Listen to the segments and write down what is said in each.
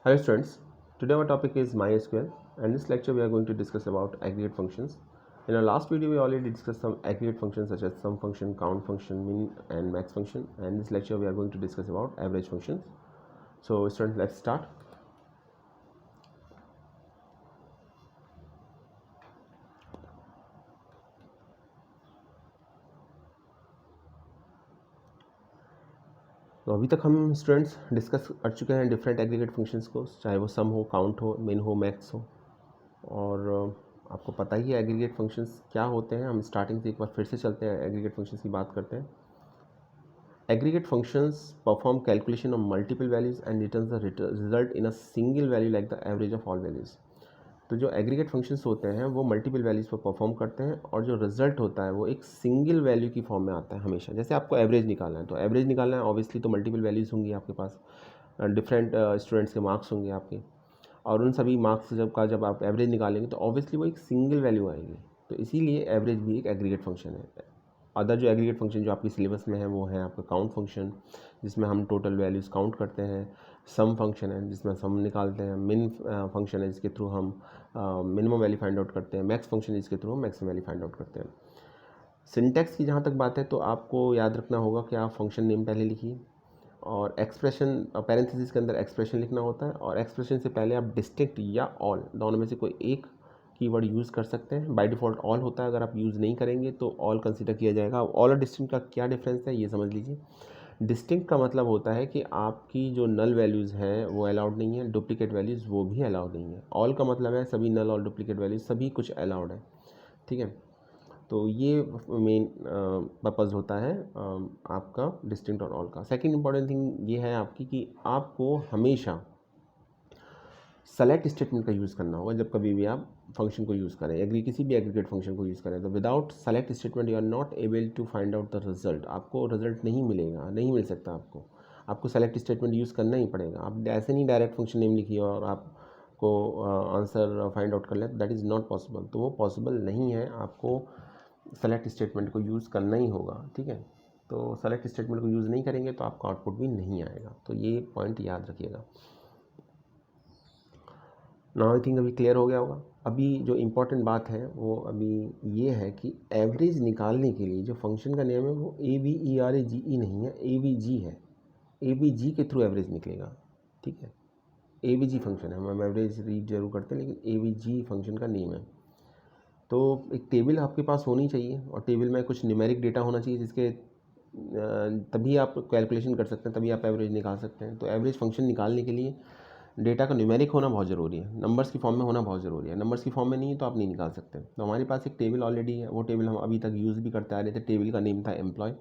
Hello students, today our topic is MySQL and in this lecture we are going to discuss about aggregate functions. In our last video we already discussed some aggregate functions such as sum function, count function, min and max function, and in this lecture we are going to discuss about average functions. So students, let's start. तो अभी तक हम students discuss कर चुके हैं different aggregate functions को, चाहे वो सम हो, काउंट हो, मिन हो, मैक्स हो, और आपको पता ही है एग्रीगेट फंक्शंस क्या होते हैं. हम स्टार्टिंग से एक बार फिर से चलते हैं, एग्रीगेट फंक्शंस की बात करते हैं. Aggregate functions perform calculation of multiple values and returns the result in a single value like the average of all values. तो जो एग्रीगेट फंक्शंस होते हैं वो मल्टीपल वैल्यूज़ पर परफॉर्म करते हैं और जो रिजल्ट होता है वो एक सिंगल वैल्यू की फॉर्म में आता है हमेशा. जैसे आपको एवरेज निकालना है तो एवरेज निकालना है, ऑब्वियसली तो मल्टीपल वैल्यूज़ होंगी आपके पास, डिफरेंट स्टूडेंट्स के मार्क्स होंगे आपके, और उन सभी मार्क्स जब आप एवरेज निकालेंगे तो ऑब्वियसली वो एक सिंगल वैल्यू आएगी. तो इसीलिए एवरेज भी एक एग्रीगेट फंक्शन है. अदर जो एग्रीगेट फंक्शन जो आपकी सिलेबस में है वो है आपका काउंट फंक्शन, जिसमें हम टोटल वैल्यूज़ काउंट करते हैं. सम फंक्शन है जिसमें सम निकालते हैं. मिन फंक्शन है जिसके थ्रू हम मिनिमम वैल्यू फाइंड आउट करते हैं. मैक्स फंक्शन जिसके थ्रू हम मैक्सिमम वैल्यू फाइंड आउट करते हैं. सिंटैक्स की जहाँ तक बात है तो आपको याद रखना होगा कि आप फंक्शन नेम पहले लिखिए और एक्सप्रेशन पैरेंथेसिस के अंदर एक्सप्रेशन लिखना होता है, और एक्सप्रेशन से पहले आप डिस्टिंक्ट या ऑल दोनों में से कोई एक कीवर्ड यूज़ कर सकते हैं. बाय डिफ़ॉल्ट ऑल होता है, अगर आप यूज़ नहीं करेंगे तो ऑल कंसीडर किया जाएगा. ऑल और डिस्टिंक्ट का क्या डिफरेंस है ये समझ लीजिए. डिस्टिंक्ट का मतलब होता है कि आपकी जो नल वैल्यूज़ हैं वो अलाउड नहीं है, डुप्लीकेट वैल्यूज़ वो भी अलाउड नहीं है. ऑल का मतलब है सभी नल और डुप्लीकेट वैल्यूज़ सभी कुछ अलाउड है. ठीक है, तो ये मेन पर्पज़ होता है आपका डिस्टिंक्ट और ऑल का. सेकंड इंपॉर्टेंट थिंग ये है आपकी कि आपको हमेशा सेलेक्ट स्टेटमेंट का यूज़ करना होगा जब कभी भी आप फंक्शन को यूज़ करें, किसी भी एग्रीगेट फंक्शन को यूज़ करें. तो without select statement you are not able to find out the result. आपको रिजल्ट नहीं मिलेगा, नहीं मिल सकता आपको सेलेक्ट स्टेटमेंट यूज़ करना ही पड़ेगा. आप ऐसे नहीं डायरेक्ट फंक्शन नेम लिखिए और आपको आंसर फाइंड आउट कर ले, दैट इज़ नॉट पॉसिबल. तो वो पॉसिबल नहीं है, आपको सेलेक्ट स्टेटमेंट को यूज़ करना ही होगा. ठीक है, तो सेलेक्ट स्टेटमेंट को यूज़ नहीं करेंगे तो आपका आउटपुट भी नहीं आएगा. तो ये पॉइंट याद रखिएगा. नाउ आई थिंक अभी क्लियर हो गया होगा. अभी जो इम्पोर्टेंट बात है वो अभी ये है कि एवरेज निकालने के लिए जो फंक्शन का नेम है वो AVERAGE नहीं है, AVG है. AVG के थ्रू एवरेज निकलेगा. ठीक है, AVG फंक्शन है. हम एवरेज रीड जरूर करते हैं लेकिन AVG फंक्शन का नेम है. तो एक टेबल आपके पास होनी चाहिए और टेबल में कुछ न्यूमेरिक डेटा होना चाहिए जिसके तभी आप कैलकुलेशन कर सकते हैं, तभी आप एवरेज निकाल सकते हैं. तो एवरेज फंक्शन निकालने के लिए डेटा का न्यूमेरिक होना बहुत ज़रूरी है, नंबर्स की फॉर्म में होना बहुत ज़रूरी है. नंबर्स की फॉर्म में नहीं है तो आप नहीं निकाल सकते. तो हमारे पास एक टेबल ऑलरेडी है, वो टेबल हम अभी तक यूज़ भी करते आ रहे थे. टेबल का नेम था एम्प्लॉय,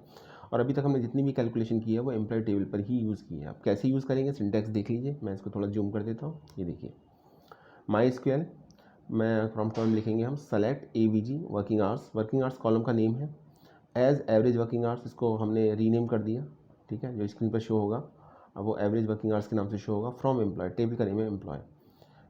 और अभी तक हमने जितनी भी कैलकुलेशन की है वो एम्प्लॉय टेबल पर ही यूज़ की है. आप कैसे यूज़ करेंगे सिंटैक्स देख लीजिए. मैं इसको थोड़ा जूम कर देता हूँ. ये देखिए, MySQL में फ्रॉम टर्म लिखेंगे हम select AVG working hours. Working hours column का नेम है. एज एवरेज वर्किंग आवर्स इसको हमने रीनेम कर दिया. ठीक है, जो स्क्रीन पर शो होगा अब वो एवरेज वर्किंग आवर्स के नाम से शो होगा. फ्रॉम एम्प्लॉय, टेबल का नेम है एम्प्लॉय.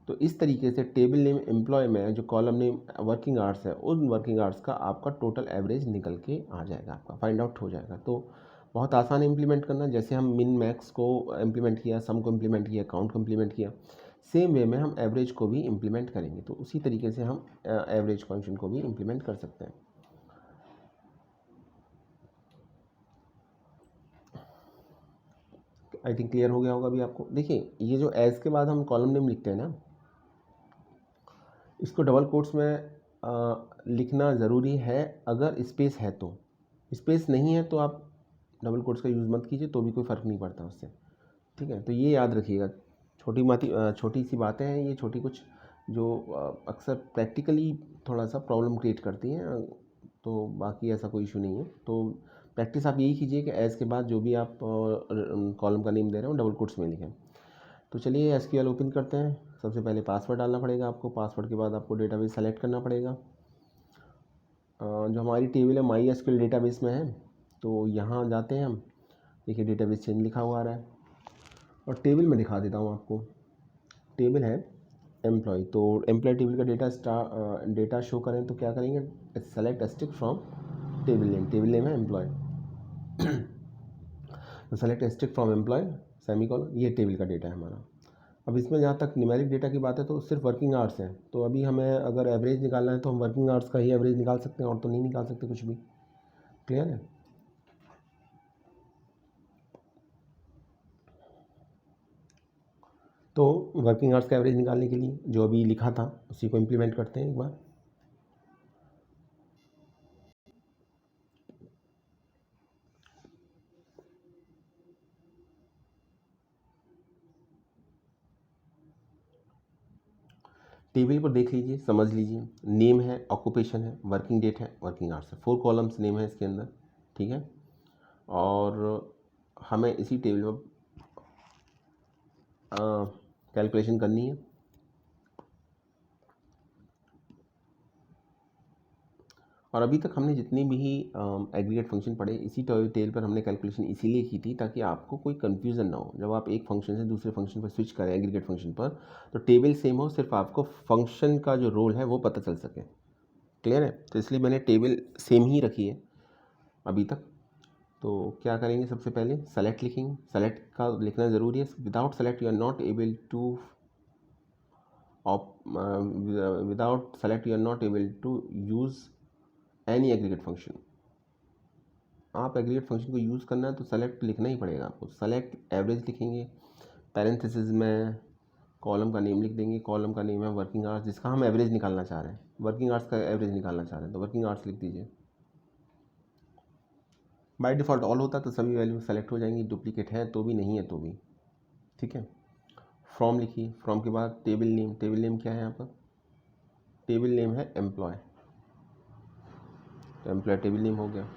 तो इस तरीके से टेबल नेम एम्प्लॉय में जो कॉलम नेम वर्किंग आवर्स है उन वर्किंग आवर्स का आपका टोटल एवरेज निकल के आ जाएगा, आपका फाइंड आउट हो जाएगा. तो बहुत आसान है इम्प्लीमेंट करना. जैसे हम मिन मैक्स को इम्प्लीमेंट किया, सम को इम्प्लीमेंट किया, काउंट को इम्प्लीमेंट किया, सेम वे में हम एवरेज को भी इम्प्लीमेंट करेंगे. तो उसी तरीके से हम एवरेज फंक्शन को भी इम्प्लीमेंट कर सकते हैं. आई थिंक क्लियर हो गया होगा अभी आपको. देखिए, ये जो एज के बाद हम कॉलम नेम लिखते हैं ना, इसको डबल कोट्स में लिखना ज़रूरी है. अगर स्पेस है तो, स्पेस नहीं है तो आप डबल कोट्स का यूज़ मत कीजिए, तो भी कोई फ़र्क नहीं पड़ता उससे. ठीक है, तो ये याद रखिएगा. छोटी सी बातें हैं ये, छोटी कुछ जो अक्सर प्रैक्टिकली थोड़ा सा प्रॉब्लम क्रिएट करती हैं. तो बाकी ऐसा कोई इशू नहीं है. तो प्रैक्टिस आप यही कीजिए कि एज के बाद जो भी आप कॉलम का नेम दे रहे हो डबल कोट्स में लिखें. तो चलिए SQL ओपन करते हैं. सबसे पहले पासवर्ड डालना पड़ेगा आपको. पासवर्ड के बाद आपको डेटाबेस सेलेक्ट करना पड़ेगा. जो हमारी टेबल है MySQL डेटाबेस में है, तो यहाँ जाते हैं हम. देखिए डेटाबेस चेंज लिखा हुआ आ रहा है और टेबल में दिखा देता हूँ आपको. टेबल है एम्प्लॉय, तो एम्प्लॉय टेबल का डेटा शो करें तो क्या करेंगे, select stick from table name. Table name है एम्प्लॉय, तो select stick from employ semicolon. ये टेबल का डेटा है हमारा. अब इसमें जहाँ तक न्यूमेरिक डेटा की बात है तो सिर्फ वर्किंग आवर्स हैं, तो अभी हमें अगर एवरेज निकालना है तो हम वर्किंग आवर्स का ही एवरेज निकाल सकते हैं और तो नहीं निकाल सकते कुछ भी। क्लियर है? तो वर्किंग आवर्स का एवरेज निकालने के लिए जो अभी लिखा था उसी को इम्प्लीमेंट करते हैं एक बार। टेबल पर देख लीजिए, समझ लीजिए। नेम है, ऑक्यूपेशन है, वर्किंग डेट है, वर्किंग आवर्स है, 4 कॉलम्स नेम है इसके अंदर। ठीक है, और हमें इसी टेबल में कैलकुलेशन करनी है। और अभी तक हमने जितनी भी एग्रीगेट फंक्शन पढ़े इसी टेबल पर हमने कैलकुलेशन इसीलिए की थी ताकि आपको कोई कन्फ्यूज़न ना हो। जब आप एक फंक्शन से दूसरे फंक्शन पर स्विच करें एग्रीगेट फंक्शन पर, तो टेबल सेम हो, सिर्फ आपको फंक्शन का जो रोल है वो पता चल सके। क्लियर है? तो इसलिए मैंने टेबल सेम ही रखी है अभी तक। तो क्या करेंगे, सबसे पहले सेलेक्ट लिखेंगे। सेलेक्ट का लिखना ज़रूरी है। Without select you are not able to without select you are not able to use any aggregate function. आप एग्रीगेट फंक्शन को यूज़ करना है तो सेलेक्ट लिखना ही पड़ेगा आपको। सेलेक्ट एवरेज लिखेंगे, पैरेंथेसिस में कॉलम का नेम लिख देंगे। कॉलम का नेम है वर्किंग आवर्स, जिसका हम एवरेज निकालना चाह रहे हैं, वर्किंग आवर्स का एवरेज निकालना चाह रहे हैं, तो वर्किंग आवर्स लिख दीजिए। बाय डिफ़ॉल्ट ऑल होता तो सभी वैल्यू सेलेक्ट हो जाएंगी, डुप्लीकेट है तो भी, नहीं है तो भी। ठीक है, फ्रॉम लिखिए। फ्रॉम के बाद टेबल नेम। टेबल नेम क्या है यहाँ पर? टेबल नेम है एम्प्लॉय, तो एम्प्लॉय टेबल नेम हो गया।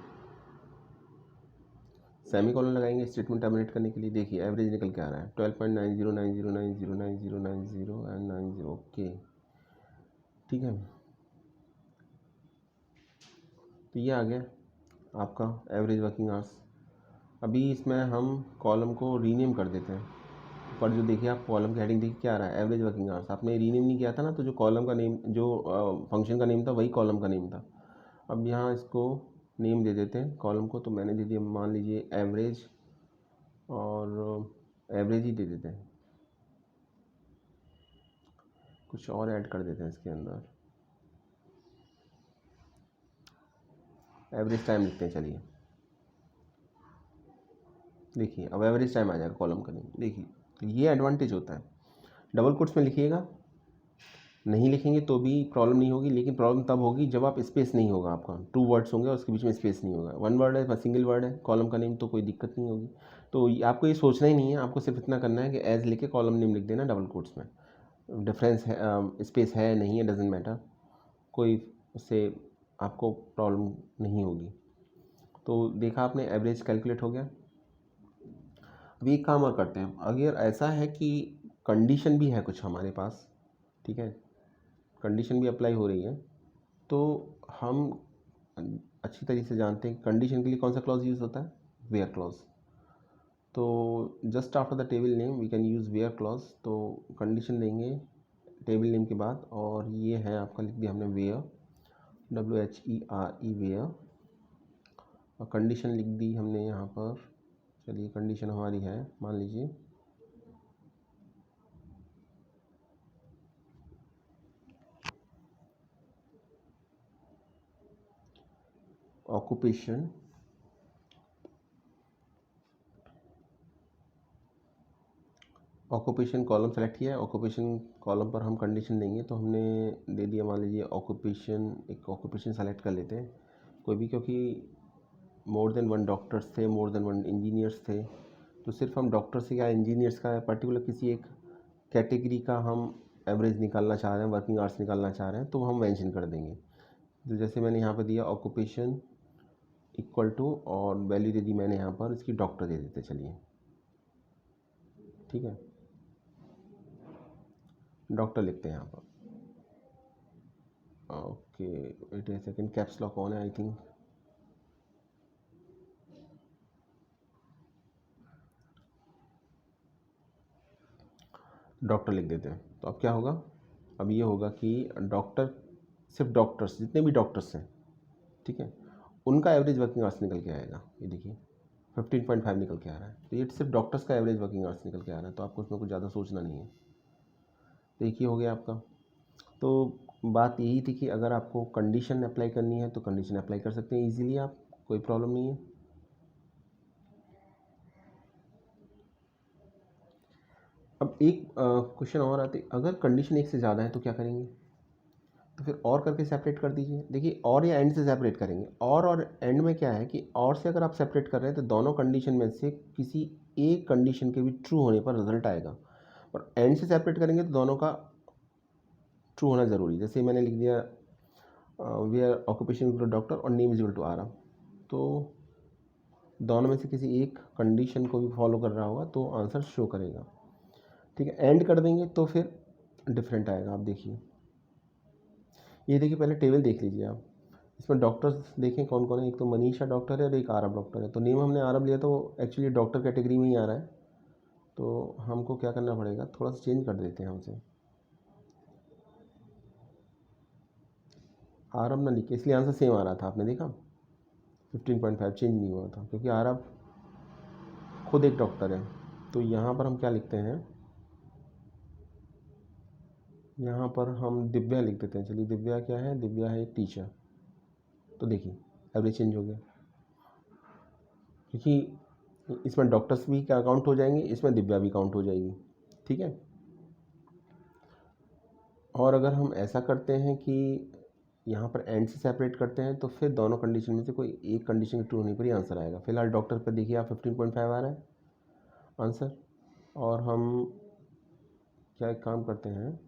सेमी कॉलन लगाएंगे स्टेटमेंट टर्मिनेट करने के लिए। देखिए एवरेज निकल के आ रहा है 12.9090909090 एंड 90। ओके, ठीक है, तो ये आ गया आपका एवरेज वर्किंग आवर्स। अभी इसमें हम कॉलम को रीनेम कर देते हैं। पर जो देखिए आप कॉलम की हेडिंग देखिए क्या आ रहा है, एवरेज वर्किंग आवर्स। आपने रीनेम नहीं किया था ना, तो जो कॉलम का नेम, जो फंक्शन का नेम था वही कॉलम का नेम था। अब यहाँ इसको नेम दे देते हैं कॉलम को, तो मैंने दे दिया मान लीजिए एवरेज, और एवरेज ही दे देते हैं। कुछ और ऐड कर देते हैं इसके अंदर, एवरेज टाइम लिखते हैं। चलिए देखिए अब एवरेज टाइम आ जाएगा कॉलम का नेम। देखिए तो ये एडवांटेज होता है। डबल कोट्स में लिखिएगा, नहीं लिखेंगे तो भी प्रॉब्लम नहीं होगी, लेकिन प्रॉब्लम तब होगी जब आप स्पेस नहीं होगा आपका, 2 वर्ड्स होंगे और उसके बीच में स्पेस नहीं होगा। 1 वर्ड है, सिंगल वर्ड है कॉलम का नेम, तो कोई दिक्कत नहीं होगी। तो आपको ये सोचना ही नहीं है, आपको सिर्फ इतना करना है कि एज लेके कॉलम नेम लिख देना डबल कोट्स में। डिफरेंस है, स्पेस है नहीं है डजेंट मैटर, कोई उससे आपको प्रॉब्लम नहीं होगी। तो देखा आपने, एवरेज कैलकुलेट हो गया। अभी एक काम और करते हैं। अगर ऐसा है कि कंडीशन भी है कुछ हमारे पास, ठीक है, कंडीशन भी अप्लाई हो रही है, तो हम अच्छी तरीके से जानते हैं कंडीशन के लिए कौन सा क्लॉज यूज़ होता है, वेयर क्लॉज। तो just after the table name we can use where clause. तो कंडीशन देंगे टेबल नेम के बाद, और ये है आपका, लिख दिया हमने वेयर, WHERE वेयर, और कंडीशन लिख दी हमने यहाँ पर। चलिए कंडीशन हमारी है, मान लीजिए ऑक्यूपेशन, ऑक्यूपेशन कॉलम सेलेक्ट किया है। ऑक्यूपेशन कॉलम पर हम कंडीशन देंगे, तो हमने दे दिया मान लीजिए ऑक्यूपेशन। एक ऑक्यूपेशन सेलेक्ट कर लेते हैं कोई भी, क्योंकि मोर देन 1 डॉक्टर्स थे, मोर देन 1 इंजीनियर्स थे, तो सिर्फ हम डॉक्टर्स या इंजीनियर्स का पर्टिकुलर किसी एक कैटेगरी का हम एवरेज निकालना चाह रहे हैं, वर्किंग आवर्स निकालना चाह रहे हैं, तो हम मेंशन कर देंगे। तो जैसे मैंने यहाँ पर दिया ऑक्यूपेशन इक्वल टू, और वैल्यू दे दी मैंने यहाँ पर इसकी डॉक्टर दे देते। चलिए ठीक है, डॉक्टर लिखते हैं यहाँ पर। Okay wait a second, caps lock on है आई थिंक। डॉक्टर लिख देते हैं, तो अब क्या होगा, अब ये होगा कि डॉक्टर, सिर्फ डॉक्टर्स, जितने भी डॉक्टर्स हैं, ठीक है, उनका एवरेज वर्किंग आवर्स निकल के आएगा। ये देखिए 15.5 निकल के आ रहा है, तो ये सिर्फ डॉक्टर्स का एवरेज वर्किंग आवर्स निकल के आ रहा है, तो आपको उसमें कुछ ज़्यादा सोचना नहीं है। तो एक ही हो गया आपका। तो बात यही थी कि अगर आपको कंडीशन अप्लाई करनी है तो कंडीशन अप्लाई कर सकते हैं इजीली आप, कोई प्रॉब्लम नहीं है। अब एक क्वेश्चन और आते, अगर कंडीशन एक से ज़्यादा है तो क्या करेंगे? तो फिर और करके सेपरेट कर दीजिए। देखिए और या एंड से सेपरेट करेंगे, और एंड में क्या है कि और से अगर आप सेपरेट कर रहे हैं तो दोनों कंडीशन में से किसी एक कंडीशन के भी ट्रू होने पर रिजल्ट आएगा, और एंड से सेपरेट करेंगे तो दोनों का ट्रू होना ज़रूरी। जैसे मैंने लिख दिया where occupation equal to doctor और name is equal to Aaram, तो दोनों में से किसी एक कंडीशन को भी फॉलो कर रहा होगा तो आंसर शो करेगा। ठीक है, एंड कर देंगे तो फिर डिफरेंट आएगा। आप देखिए, ये देखिए पहले टेबल देख लीजिए आप, इसमें डॉक्टर्स देखें कौन कौन है। एक तो मनीषा डॉक्टर है और एक आरब डॉक्टर है, तो नेम हमने आरब लिया तो एक्चुअली डॉक्टर कैटेगरी में ही आ रहा है, तो हमको क्या करना पड़ेगा, थोड़ा सा चेंज कर देते हैं हमसे, आरब ना लिखे, इसलिए आंसर सेम आ रहा था। आपने देखा 15.5 चेंज नहीं हुआ था क्योंकि आरब खुद एक डॉक्टर है। तो यहाँ पर हम क्या लिखते हैं, यहाँ पर हम दिव्या लिख देते हैं। चलिए दिव्या क्या है, दिव्या है एक टीचर। तो देखिए एवरेज चेंज हो गया, क्योंकि इसमें डॉक्टर्स भी क्या काउंट हो जाएंगे, इसमें दिव्या भी काउंट हो जाएगी। ठीक है, और अगर हम ऐसा करते हैं कि यहाँ पर एंड से सेपरेट करते हैं तो फिर दोनों कंडीशन में से कोई एक कंडीशन ट्रू होने पर ही आंसर आएगा। फिलहाल डॉक्टर पर देखिए आप 15.5 आ रहा है आंसर, और हम क्या एक काम करते हैं,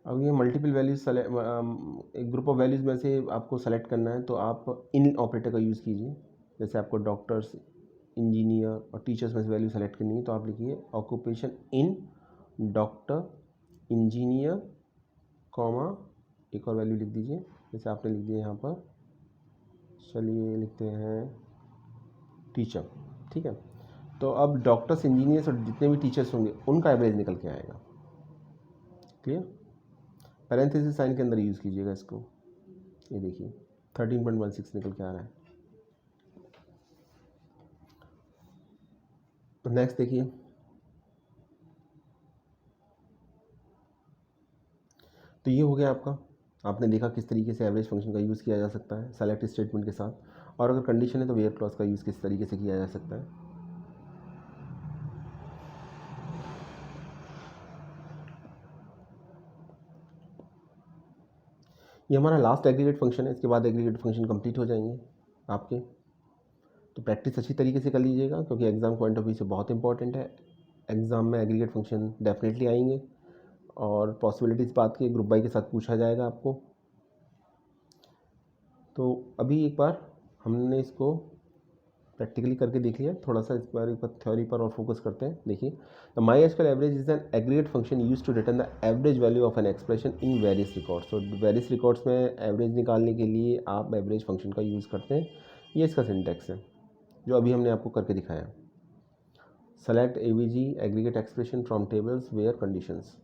अब ये मल्टीपल वैल्यूज एक ग्रुप ऑफ वैल्यूज़ में से आपको सेलेक्ट करना है तो आप इन ऑपरेटर का यूज़ कीजिए। जैसे आपको डॉक्टर्स, इंजीनियर और टीचर्स में से वैल्यू सेलेक्ट करनी है तो आप लिखिए occupation in doctor, engineer, comma एक और वैल्यू लिख दीजिए। जैसे आपने लिख दिया यहाँ पर, चलिए लिखते हैं टीचर। ठीक है, तो अब डॉक्टर्स, इंजीनियर्स और जितने भी टीचर्स होंगे उनका एवरेज निकल के आएगा। क्लियर, पैरेंथेसिस साइन के अंदर यूज़ कीजिएगा इसको। ये देखिए 13.16 निकल के आ रहा है। तो नेक्स्ट देखिए, तो ये हो गया आपका। आपने देखा किस तरीके से एवरेज फंक्शन का यूज़ किया जा सकता है सेलेक्ट स्टेटमेंट के साथ, और अगर कंडीशन है तो वेयर क्लॉज का यूज़ किस तरीके से किया जा सकता है। ये हमारा लास्ट एग्रीगेट फंक्शन है, इसके बाद एग्रीगेट फंक्शन कंप्लीट हो जाएंगे आपके। तो प्रैक्टिस अच्छी तरीके से कर लीजिएगा क्योंकि एग्ज़ाम पॉइंट ऑफ व्यू से बहुत इंपॉर्टेंट है। एग्ज़ाम में एग्रीगेट फंक्शन डेफिनेटली आएंगे, और पॉसिबिलिटी इस बात की ग्रुप बाई के साथ पूछा जाएगा आपको। तो अभी एक बार हमने इसको प्रैक्टिकली करके देख लिया, थोड़ा सा इस बार एक बार थ्योरी पर और फोकस करते हैं। देखिए, the my H average is an aggregate function use to return the average value of an expression in various records. तो वेरियस रिकॉर्ड्स में एवरेज निकालने के लिए आप एवरेज फंक्शन का यूज़ करते हैं। ये इसका सिंटैक्स है जो अभी हमने आपको करके दिखाया। Select AVG aggregate expression from tables where conditions.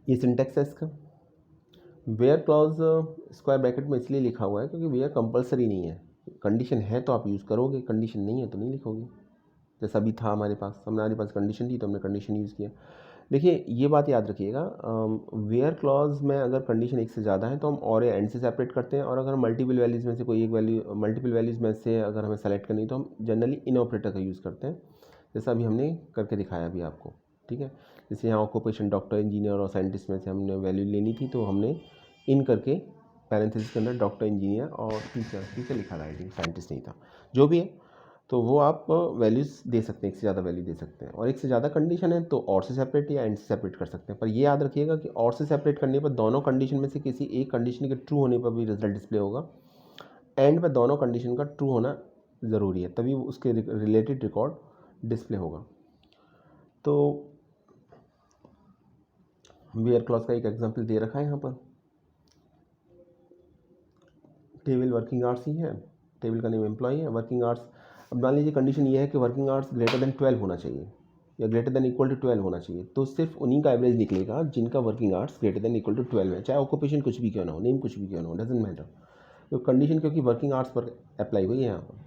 ये सिंटैक्स है इसका। वेयर क्लॉज स्क्वायर ब्रैकेट में इसलिए लिखा हुआ है क्योंकि वेयर कंपलसरी नहीं है, कंडीशन है तो आप यूज़ करोगे, कंडीशन नहीं है तो नहीं लिखोगे। जैसा अभी था हमारे पास कंडीशन थी तो हमने कंडीशन यूज़ किया। देखिए ये बात याद रखिएगा, वेयर क्लॉज में अगर कंडीशन एक से ज़्यादा है तो हम और या एंड से सेपरेट करते हैं, और अगर मल्टीपल वैल्यूज़ में से कोई एक वैल्यू, मल्टीपल वैल्यूज़ में से अगर हमें सेलेक्ट करनी है तो हम जनरली इन ऑपरेटर का यूज़ करते हैं, जैसा अभी हमने करके दिखाया अभी आपको। ठीक है, जैसे यहाँ ऑक्यूपेशन डॉक्टर, इंजीनियर और साइंटिस्ट में से हमने वैल्यू लेनी थी तो हमने इन करके पैरेंथेसिस के अंदर डॉक्टर, इंजीनियर और टीचर लिखा था, आई साइंटिस्ट नहीं था, जो भी है। तो वो आप वैल्यूज़ दे सकते हैं, एक से ज़्यादा वैल्यू दे सकते हैं, और एक से ज़्यादा कंडीशन है तो और से सेपरेट या एंड से सेपरेट कर सकते हैं। पर ये याद रखिएगा कि और से सेपरेट करने पर दोनों कंडीशन में से किसी एक कंडीशन के ट्रू होने पर भी रिजल्ट डिस्प्ले होगा। एंड पर दोनों कंडीशन का ट्रू होना ज़रूरी है, तभी उसके रिलेटेड रिकॉर्ड डिस्प्ले होगा। तो वेयर क्लॉज का एक एग्जांपल दे रखा है यहाँ पर। टेबल वर्किंग आवर्स ही है, टेबल का नेम एम्प्लॉय है, वर्किंग आवर्स। अब मान लीजिए कंडीशन ये है कि वर्किंग आवर्स ग्रेटर देन 12 होना चाहिए या ग्रेटर देन इक्वल टू 12 होना चाहिए, तो सिर्फ उन्हीं का एवरेज निकलेगा जिनका working hours greater than equal to 12 है, चाहे ऑक्यूपेशन कुछ भी क्यों ना हो, नेम कुछ भी क्यों ना हो, डजेंट मैटर। तो कंडीशन क्योंकि वर्किंग आवर्स पर अप्लाई हुई है यहाँ पर,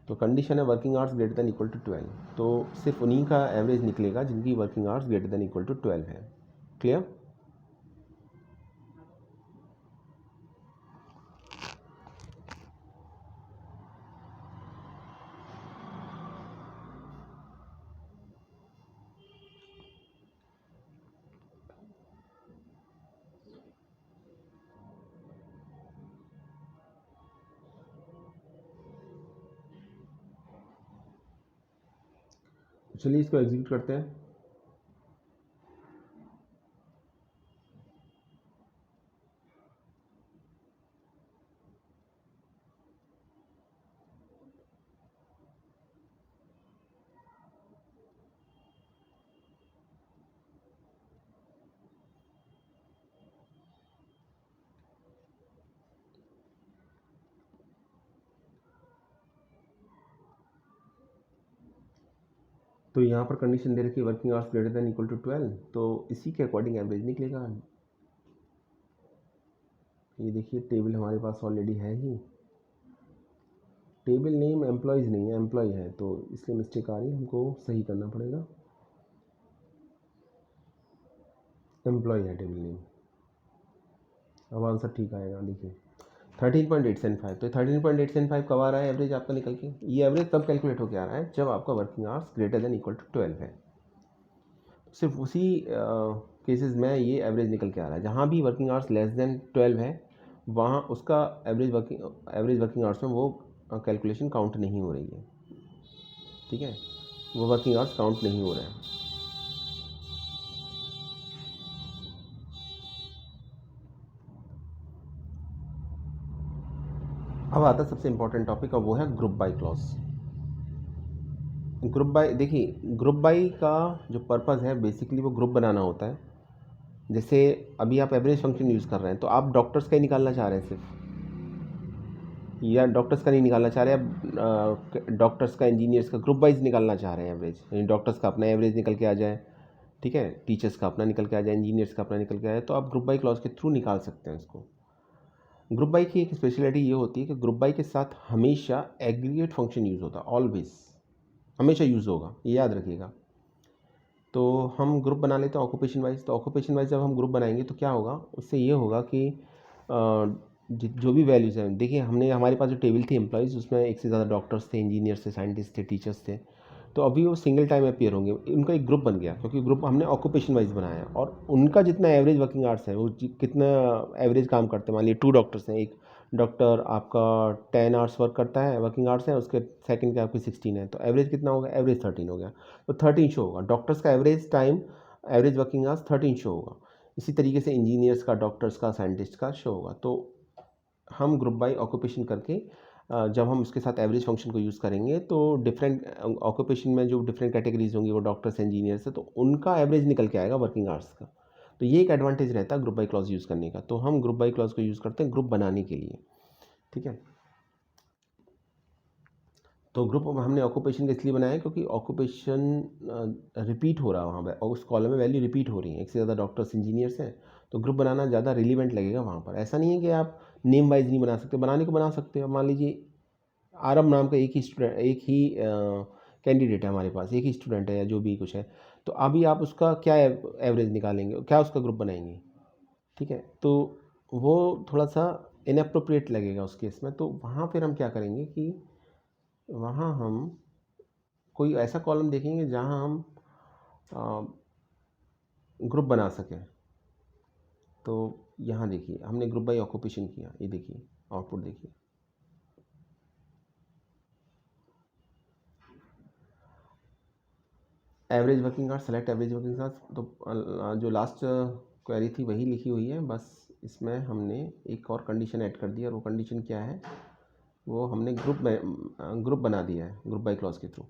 तो कंडीशन है working hours greater than equal to 12, तो सिर्फ उन्हीं का एवरेज निकलेगा जिनकी working hours greater than equal to 12 है। क्लियर? चलिए इसको एग्जीक्यूट करते हैं। तो यहाँ पर कंडीशन दे रखी है working hours greater than equal to 12, तो इसी के अकॉर्डिंग एवरेज निकलेगा। ये देखिए टेबल हमारे पास ऑलरेडी है ही, टेबल नेम एम्प्लॉयज़ नहीं है, एम्प्लॉय है, तो इसलिए मिस्टेक आ रही है, हमको सही करना पड़ेगा। एम्प्लॉय है टेबल नेम, अब आंसर ठीक आएगा। देखिए 13.875, तो 13.875 कब आ रहा है एवरेज आपका निकल के? ये एवरेज तब कैलकुलेट होकर आ रहा है जब आपका working hours greater than equal to 12 है। सिर्फ उसी केसेस में ये एवरेज निकल के आ रहा है, जहाँ भी वर्किंग आवर्स लेस देन 12 है वहाँ उसका एवरेज वर्किंग आवर्स में वो कैलकुलेशन काउंट नहीं हो रही है। ठीक है, वो वर्किंग आवर्स काउंट नहीं हो रहे हैं। अब आता है सबसे इम्पोर्टेंट टॉपिक, और वो है group by clause. Group by, देखिए ग्रुप बाय का जो पर्पज़ है बेसिकली वो ग्रुप बनाना होता है। जैसे अभी आप एवरेज फंक्शन यूज़ कर रहे हैं, तो आप डॉक्टर्स का ही निकालना चाह रहे हैं सिर्फ, या डॉक्टर्स का नहीं निकालना चाह रहे हैं आप, डॉक्टर्स का इंजीनियर्स का ग्रुप वाइज निकालना चाह रहे हैं एवरेज, यानी डॉक्टर्स का अपना एवरेज निकल के आ जाए, ठीक है, टीचर्स का अपना निकल के आ जाए, इंजीनियर्स का अपना निकल के आ जाए, तो आप ग्रुप बाई क्लॉज के थ्रू निकाल सकते हैं इसको। ग्रुप बाई की एक स्पेशलिटी ये होती है कि ग्रुप बाई के साथ हमेशा एग्रीगेट फंक्शन यूज़ होता है, ऑलवेज, हमेशा यूज़ होगा, ये याद रखिएगा। तो हम ग्रुप बना लेते हैं ऑक्यूपेशन वाइज, तो ऑक्यूपेशन वाइज जब हम ग्रुप बनाएंगे तो क्या होगा, उससे ये होगा कि जो भी वैल्यूज़ हैं, देखिए हमने, हमारे पास जो टेबल थी एम्प्लॉयज़, उसमें एक से ज़्यादा डॉक्टर्स थे, इंजीनियर्स थे, साइंटिस्ट थे, टीचर्स थे, तो अभी वो सिंगल टाइम अपीयर होंगे, उनका एक ग्रुप बन गया, क्योंकि ग्रुप हमने ऑक्यूपेशन वाइज बनाया, और उनका जितना एवरेज वर्किंग आवर्स है, वो कितना एवरेज काम करते हैं, मान लीजिए 2 डॉक्टर्स हैं, एक डॉक्टर आपका 10 आवर्स वर्क करता है, वर्किंग आवर्स है, उसके सेकंड के आपकी 16 है, तो एवरेज कितना होगा, एवरेज 13 हो गया, तो 13 शो होगा, डॉक्टर्स का average time, average working hours 13 show होगा। इसी तरीके से इंजीनियर्स का, डॉक्टर्स का, साइंटिस्ट का शो होगा। तो हम ग्रुप बाय ऑक्यूपेशन करके जब हम उसके साथ एवरेज फंक्शन को यूज़ करेंगे, तो डिफरेंट ऑक्यूपेशन में जो डिफरेंट कैटेगरीज होंगी, वो डॉक्टर्स, इंजीनियर्स है, तो उनका एवरेज निकल के आएगा वर्किंग आवर्स का। तो ये एक एडवांटेज रहता है ग्रुप बाय क्लॉज यूज़ करने का, तो हम ग्रुप बाय क्लॉज को यूज़ करते हैं ग्रुप बनाने के लिए। ठीक है, तो ग्रुप हमने ऑक्यूपेशन का इसलिए बनाया क्योंकि ऑक्यूपेशन रिपीट हो रहा है वहाँ पर, और उस कॉलम में वैल्यू रिपीट हो रही है, एक से ज़्यादा डॉक्टर्स, इंजीनियर्स हैं, तो ग्रुप बनाना ज़्यादा रिलीवेंट लगेगा वहाँ पर। ऐसा नहीं है कि आप नेम वाइज नहीं बना सकते, बनाने को बना सकते हो। मान लीजिए आरम नाम का एक ही स्टूडेंट, एक ही कैंडिडेट है हमारे पास, एक ही स्टूडेंट है या जो भी कुछ है, तो अभी आप उसका क्या एवरेज निकालेंगे, क्या उसका ग्रुप बनाएंगे? ठीक है, तो वो थोड़ा सा इनअप्रोप्रिएट लगेगा उस केस में, तो वहाँ फिर हम क्या करेंगे कि वहाँ हम कोई ऐसा कॉलम देखेंगे जहाँ हम ग्रुप बना सकें। तो यहाँ देखिए हमने ग्रुप बाय ऑक्यूपेशन किया, ये देखिए आउटपुट देखिए, average working hours, select average working hours, तो जो लास्ट क्वेरी थी वही लिखी हुई है, बस इसमें हमने एक और कंडीशन ऐड कर दी, और वो कंडीशन क्या है, वो हमने ग्रुप बना दिया है ग्रुप बाय क्लॉज के थ्रू।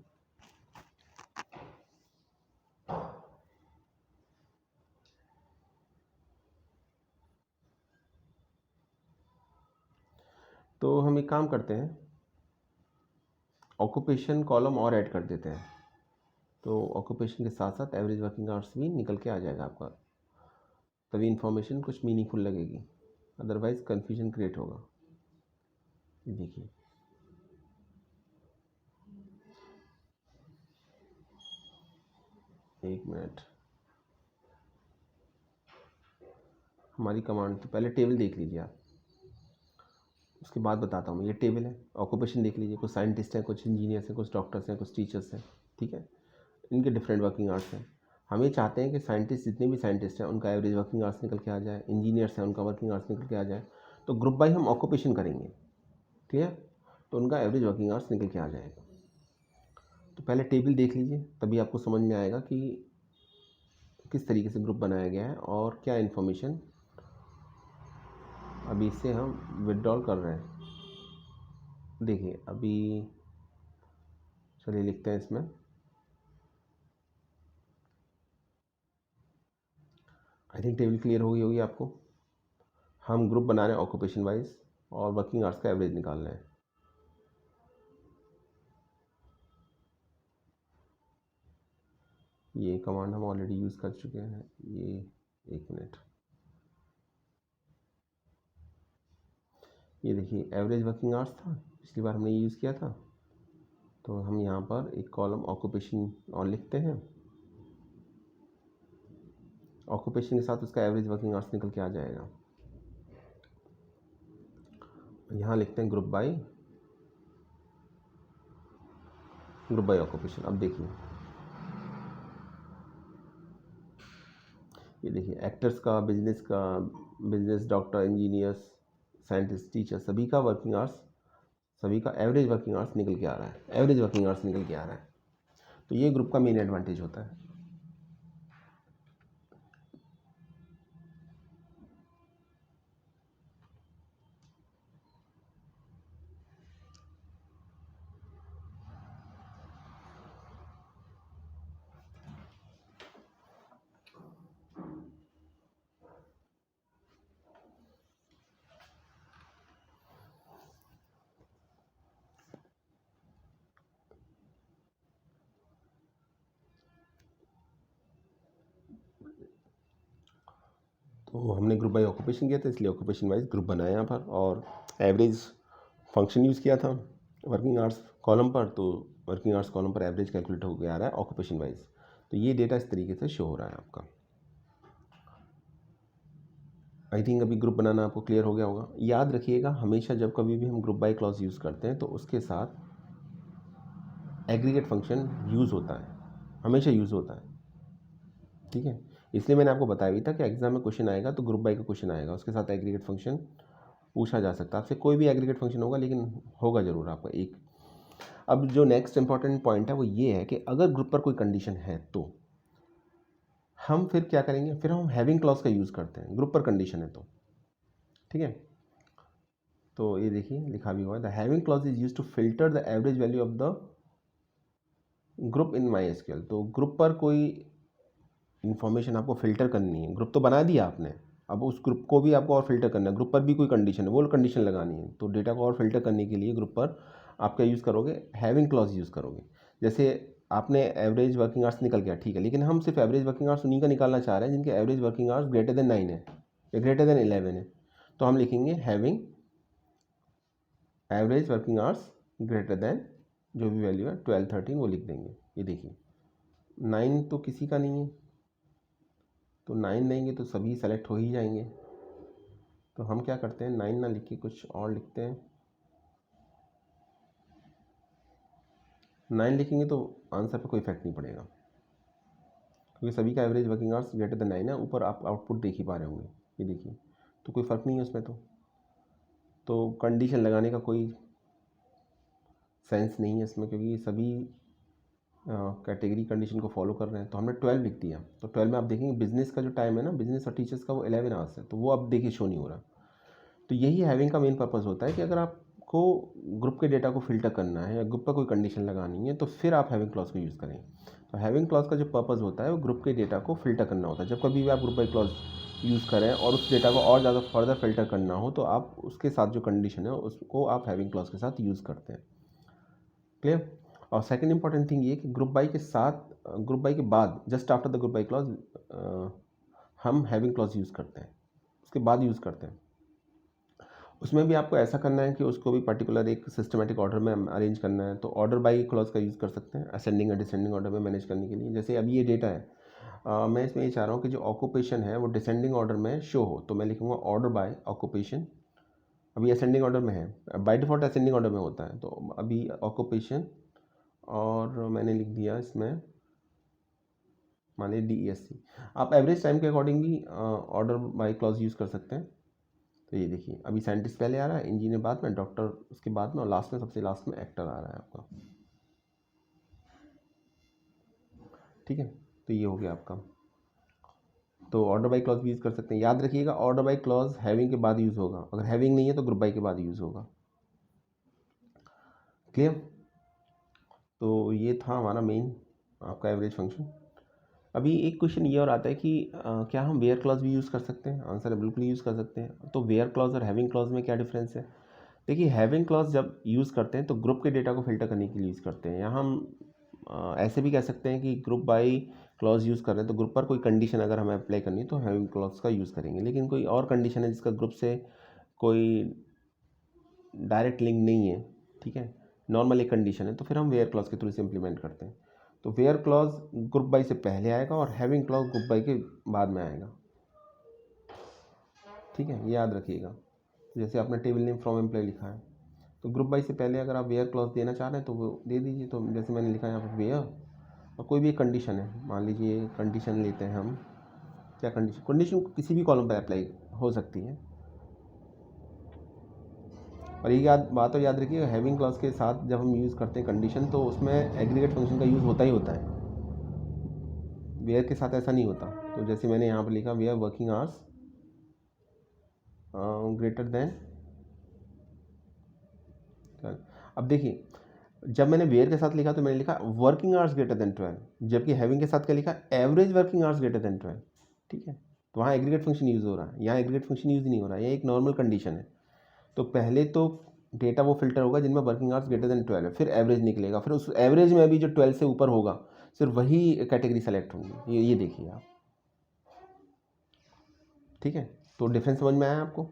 तो हम एक काम करते हैं, ऑक्यूपेशन कॉलम और ऐड कर देते हैं, तो ऑक्यूपेशन के साथ साथ एवरेज वर्किंग आवर्स भी निकल के आ जाएगा आपका, तभी इन्फॉर्मेशन कुछ मीनिंगफुल लगेगी, अदरवाइज कन्फ्यूजन क्रिएट होगा। ये देखिए, एक मिनट, हमारी कमांड तो पहले टेबल देख लीजिए आप, उसके बाद बताता हूँ। ये टेबल है, ऑक्यूपेशन देख लीजिए, कुछ साइंटिस्ट हैं, कुछ इंजीनियर्स हैं, कुछ डॉक्टर्स हैं, कुछ टीचर्स हैं, ठीक है, इनके डिफरेंट वर्किंग आवर्स हैं। हम ये चाहते हैं कि साइंटिस्ट, जितने भी साइंटिस्ट हैं, उनका एवरेज वर्किंग आवर्स निकल के आ जाए, इंजीनियर्स हैं उनका वर्किंग आवर्स निकल के आ जाए, तो ग्रुप बाई हम ऑक्यूपेशन करेंगे, ठीक है, तो उनका एवरेज वर्किंग आवर्स निकल के आ जाएगा। तो पहले टेबल देख लीजिए, तभी आपको समझ में आएगा कि किस तरीके से ग्रुप बनाया गया है और क्या इन्फॉर्मेशन अभी इससे हम विड्रॉल कर रहे हैं। देखिए अभी, चलिए लिखते हैं इसमें, आई थिंक टेबल क्लियर हो गई होगी आपको। हम ग्रुप बना रहे हैं ऑक्यूपेशन वाइज और वर्किंग आवर्स का एवरेज निकाल रहे हैं। ये कमांड हम ऑलरेडी यूज़ कर चुके हैं। ये एक मिनट, ये देखिए एवरेज वर्किंग आवर्स था, पिछली बार हमने ये यूज़ किया था, तो हम यहाँ पर एक कॉलम ऑक्यूपेशन और लिखते हैं, ऑक्यूपेशन के साथ उसका एवरेज वर्किंग आवर्स निकल के आ जाएगा। यहाँ लिखते हैं ग्रुप बाय ऑक्यूपेशन। अब देखिए, ये देखिए एक्टर्स का, business, doctor, engineers, scientist, teacher, सभी का वर्किंग आवर्स, सभी का एवरेज वर्किंग आवर्स निकल के आ रहा है, एवरेज वर्किंग आवर्स निकल के आ रहा है। तो ये ग्रुप का मेन एडवांटेज होता है। तो हमने ग्रुप बाय ऑक्यूपेशन किया था, इसलिए ऑक्यूपेशन वाइज ग्रुप बनाया यहाँ पर, और एवरेज फंक्शन यूज़ किया था वर्किंग आवर्स कॉलम पर, तो वर्किंग आवर्स कॉलम पर एवरेज कैलकुलेट होकर आ रहा है ऑक्यूपेशन वाइज। तो ये डेटा इस तरीके से शो हो रहा है आपका। आई थिंक अभी ग्रुप बनाना आपको क्लियर हो गया होगा। याद रखिएगा, हमेशा जब कभी भी हम ग्रुप बाय क्लॉज यूज़ करते हैं तो उसके साथ एग्रीगेट फंक्शन यूज़ होता है, हमेशा यूज़ होता है, ठीक है। इसलिए मैंने आपको बताया भी था कि एग्जाम में क्वेश्चन आएगा तो ग्रुप बाय का क्वेश्चन आएगा, उसके साथ एग्रीगेट फंक्शन पूछा जा सकता है आपसे, कोई भी एग्रीगेट फंक्शन होगा, लेकिन होगा ज़रूर आपका एक। अब जो नेक्स्ट इंपॉर्टेंट पॉइंट है वो ये है कि अगर ग्रुप पर कोई कंडीशन है तो हम फिर क्या करेंगे, फिर हम हैविंग क्लॉज का यूज़ करते हैं, ग्रुप पर कंडीशन है तो, ठीक है। तो ये देखिए लिखा भी हुआ है, the having clause is use to filter the average value of the group in MySQL। तो ग्रुप पर कोई इन्फॉर्मेशन आपको फ़िल्टर करनी है, ग्रुप तो बना दिया आपने, अब उस ग्रुप को भी आपको और फिल्टर करना है, ग्रुप पर भी कोई कंडीशन है, वो कंडीशन लगानी है, तो डेटा को और फिल्टर करने के लिए ग्रुप पर आप क्या यूज़ करोगे, हैविंग क्लॉज यूज़ करोगे। जैसे आपने एवरेज वर्किंग आवर्स निकल गया, ठीक है, लेकिन हम सिर्फ एवरेज वर्किंग आवर्स उन्हीं का निकालना चाह रहे हैं जिनके average working hours greater then 9 है या ग्रेटर देन 11 है, तो हम लिखेंगे having average working hours greater then, जो भी वैल्यू है 12, 13 वो लिख देंगे। ये देखिए 9 तो किसी का नहीं है, तो 9 देंगे तो सभी सेलेक्ट हो ही जाएंगे, तो हम क्या करते हैं 9 ना लिख के कुछ और लिखते हैं। 9 लिखेंगे तो आंसर पे कोई इफेक्ट नहीं पड़ेगा, क्योंकि सभी का average working hours greater then 9 है, ऊपर आप आउटपुट देख ही पा रहे होंगे, ये देखिए, तो कोई फ़र्क नहीं है उसमें। तो कंडीशन लगाने का कोई सेंस नहीं है इसमें, क्योंकि सभी कैटेगरी कंडीशन को फॉलो कर रहे हैं। तो हमने 12 लिख दिया, तो 12 में आप देखेंगे बिजनेस का जो टाइम है ना, बिजनेस और टीचर्स का, वो 11 आवर्स है, तो वो अब देखिए शो नहीं हो रहा। तो यही हैविंग का मेन पर्पज़ होता है कि अगर आपको ग्रुप के डेटा को फिल्टर करना है या ग्रुप पर कोई कंडीशन लगानी है तो फिर आप हैविंग क्लॉज को यूज़ करें। तो हैविंग क्लॉज का जो पर्पज़ होता है वो ग्रुप के डेटा को फिल्टर करना होता है। जब कभी भी आप ग्रुप बाय क्लॉज यूज़ करें और उस डेटा को और ज़्यादा फर्दर फिल्टर करना हो तो आप उसके साथ जो कंडीशन है उसको आप हैविंग क्लॉज के साथ यूज़ करते हैं। क्लियर। और सेकंड इंपॉर्टेंट थिंग ये कि ग्रुप बाई के साथ, ग्रुप बाई के बाद, just after the group by clause हम हैविंग क्लॉज यूज़ करते हैं, उसके बाद यूज़ करते हैं। उसमें भी आपको ऐसा करना है कि उसको भी पर्टिकुलर एक सिस्टमेटिक ऑर्डर में अरेंज करना है, तो ऑर्डर बाई क्लॉज का यूज़ कर सकते हैं असेंडिंग और डिसेंडिंग ऑर्डर में मैनेज करने के लिए। जैसे अभी ये डेटा है, मैं इसमें ये चाह रहा हूँ कि जो ऑक्यूपेशन है वो डिसेंडिंग ऑर्डर में शो हो, तो मैं लिखूँगा ऑर्डर बाय ऑक्यूपेशन। अभी असेंडिंग ऑर्डर में है, बाय डिफ़ॉल्ट असेंडिंग ऑर्डर में होता है, तो अभी ऑक्यूपेशन और मैंने लिख दिया इसमें मान लीजिए DESC। आप एवरेज टाइम के अकॉर्डिंग भी ऑर्डर बाय क्लॉज यूज़ कर सकते हैं। तो ये देखिए अभी साइंटिस्ट पहले आ रहा है, इंजीनियर बाद में, डॉक्टर उसके बाद में, और लास्ट में, सबसे लास्ट में एक्टर आ रहा है आपका। ठीक है, तो ये हो गया आपका। तो ऑर्डर बाई क्लॉज भी यूज़ कर सकते हैं। याद रखिएगा ऑर्डर बाई क्लॉज हैविंग के बाद यूज़ होगा, अगर हैविंग नहीं है तो ग्रुप बाई के बाद यूज़ होगा। क्लियर। तो ये था हमारा मेन आपका एवरेज फंक्शन। अभी एक क्वेश्चन ये और आता है कि क्या हम वेयर क्लॉज भी यूज़ कर सकते हैं? आंसर है बिल्कुल यूज़ कर सकते हैं। तो वेयर क्लॉज और हैविंग क्लॉज में क्या डिफरेंस है? देखिए हैविंग क्लॉज जब यूज़ करते हैं तो ग्रुप के डेटा को फिल्टर करने के लिए यूज़ करते हैं। यहाँ हम ऐसे भी कह सकते हैं कि ग्रुप बाई क्लॉज यूज़ कर रहे हैं तो ग्रुप पर कोई कंडीशन अगर हमें अप्लाई करनी है तो हैविंग क्लॉज का यूज़ करेंगे। लेकिन कोई और कंडीशन है जिसका ग्रुप से कोई डायरेक्ट लिंक नहीं है, ठीक है, नॉर्मल एक कंडीशन है, तो फिर हम वेयर क्लॉज के थ्रू इसे इम्प्लीमेंट करते हैं। तो वेयर क्लॉज ग्रुप बाई से पहले आएगा और हैविंग क्लॉज ग्रुप बाई के बाद में आएगा। ठीक है, ये याद रखिएगा। जैसे आपने टेबल नेम फ्रॉम एम्प्लॉय लिखा है तो ग्रुप बाई से पहले अगर आप वेयर क्लॉज देना चाह रहे हैं तो वो दे दीजिए। तो जैसे मैंने लिखा है यहाँ पर वेयर, और कोई भी एक कंडीशन है, मान लीजिए कंडीशन लेते हैं हम, क्या कंडीशन, कंडीशन किसी भी कॉलम पर अप्लाई हो सकती है। और ये बात और याद रखिए हैविंग क्लॉज के साथ जब हम यूज़ करते हैं कंडीशन तो उसमें एग्रीगेट फंक्शन का यूज़ होता ही होता है, वेयर के साथ ऐसा नहीं होता। तो जैसे मैंने यहाँ पर लिखा where working hours greater than 12। अब देखिए जब मैंने वेयर के साथ लिखा तो मैंने लिखा वर्किंग आवर्स ग्रेटर देन 12, जबकि हैविंग के साथ क्या लिखा, average working hours greater than 12। ठीक है, तो वहाँ एग्रीगेट फंक्शन यूज़ हो रहा है, यहाँ एग्रीगेट फंक्शन यूज़ नहीं हो रहा है, ये एक नॉर्मल कंडीशन है। तो पहले तो डेटा वो फिल्टर होगा जिनमें वर्किंग आवर्स ग्रेटर देन 12 है, फिर एवरेज निकलेगा, फिर उस एवरेज में भी जो 12 से ऊपर होगा सिर्फ वही कैटेगरी सेलेक्ट होंगी। ये देखिए आप। ठीक है, तो डिफरेंस समझ में आया आपको?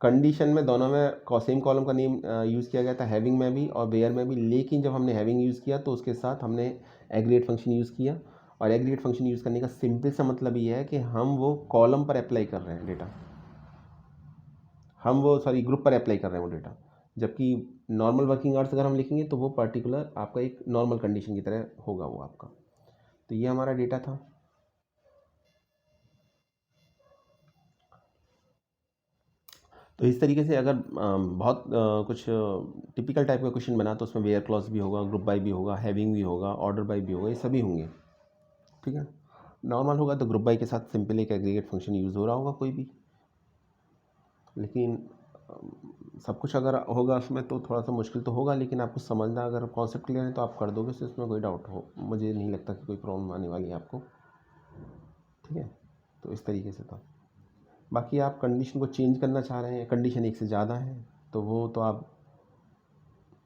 कंडीशन में दोनों में सेम कॉलम का नेम यूज़ किया गया था, हैविंग में भी और वेयर में भी, लेकिन जब हमने हैविंग यूज़ किया तो उसके साथ हमने एग्रीगेट फंक्शन यूज़ किया। और एग्रीगेट फंक्शन यूज़ करने का सिंपल सा मतलब ये है कि हम वो कॉलम पर अप्लाई कर रहे हैं डेटा, हम वो सॉरी ग्रुप पर अप्लाई कर रहे हैं वो डेटा, जबकि नॉर्मल वर्किंग आवर्स अगर हम लिखेंगे तो वो पर्टिकुलर आपका एक नॉर्मल कंडीशन की तरह होगा वो आपका। तो ये हमारा डेटा था। तो इस तरीके से अगर बहुत कुछ टिपिकल टाइप का क्वेश्चन बना तो उसमें वेयर क्लॉज भी होगा, ग्रुप बाई भी होगा, हैविंग भी होगा, ऑर्डर बाई भी होगा, ये सभी होंगे। ठीक है, नॉर्मल होगा तो ग्रुप बाई के साथ सिंपल एक एग्रीगेट फंक्शन यूज़ हो रहा होगा कोई भी, लेकिन सब कुछ अगर होगा उसमें तो थोड़ा सा मुश्किल तो होगा, लेकिन आपको समझना, अगर कॉन्सेप्ट क्लियर है तो आप कर दोगे, तो इसमें कोई डाउट हो, मुझे नहीं लगता कि कोई प्रॉब्लम आने वाली है आपको। ठीक है, तो इस तरीके से था। बाकी आप कंडीशन को चेंज करना चाह रहे हैं, कंडीशन एक से ज़्यादा है, तो वो तो आप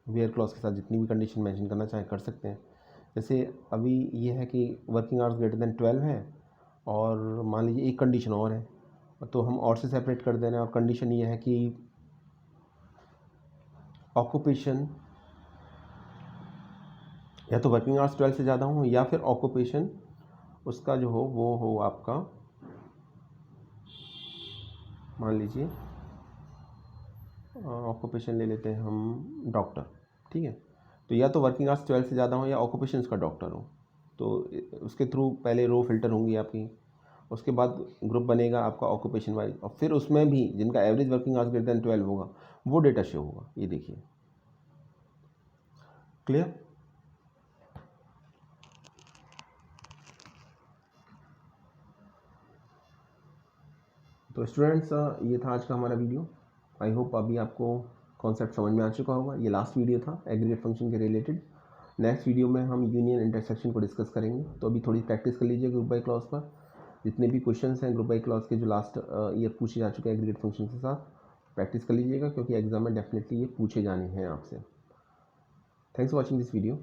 वेयर क्लॉज के साथ जितनी भी कंडीशन मेंशन करना चाहें कर सकते हैं। जैसे अभी ये है कि वर्किंग आवर्स ग्रेटर देन 12 है, और मान लीजिए एक कंडीशन और है, तो हम और से सेपरेट कर दे रहे हैं, और कंडीशन ये है कि ऑक्यूपेशन या तो वर्किंग आवर्स 12 से ज़्यादा हो, या फिर ऑक्यूपेशन उसका जो हो वो हो आपका, मान लीजिए ऑक्यूपेशन ले लेते हैं हम डॉक्टर। ठीक है, तो या तो वर्किंग आवर्स 12 से ज़्यादा हो या ऑक्यूपेशन उसका डॉक्टर हो, तो उसके थ्रू पहले रो फिल्टर होंगी आपकी, उसके बाद ग्रुप बनेगा आपका ऑक्यूपेशन वाइज, और फिर उसमें भी जिनका average working hours greater than 12 होगा वो डेटा शो होगा। ये देखिए, क्लियर। तो स्टूडेंट्स ये था आज का हमारा वीडियो। आई होप अभी आपको कॉन्सेप्ट समझ में आ चुका होगा। ये लास्ट वीडियो था एग्रीगेट फंक्शन के रिलेटेड। नेक्स्ट वीडियो में हम यूनियन इंटरसेक्शन को डिस्कस करेंगे, तो अभी थोड़ी प्रैक्टिस कर लीजिए ग्रुप बाई क्लॉज पर। जितने भी क्वेश्चंस हैं ग्रुप बाई क्लॉज के जो लास्ट ईयर पूछे जा चुके हैं एग्रीगेट फंक्शन के साथ, प्रैक्टिस कर लीजिएगा क्योंकि एग्जाम में डेफिनेटली ये पूछे जाने हैं आपसे। Thanks for watching this video.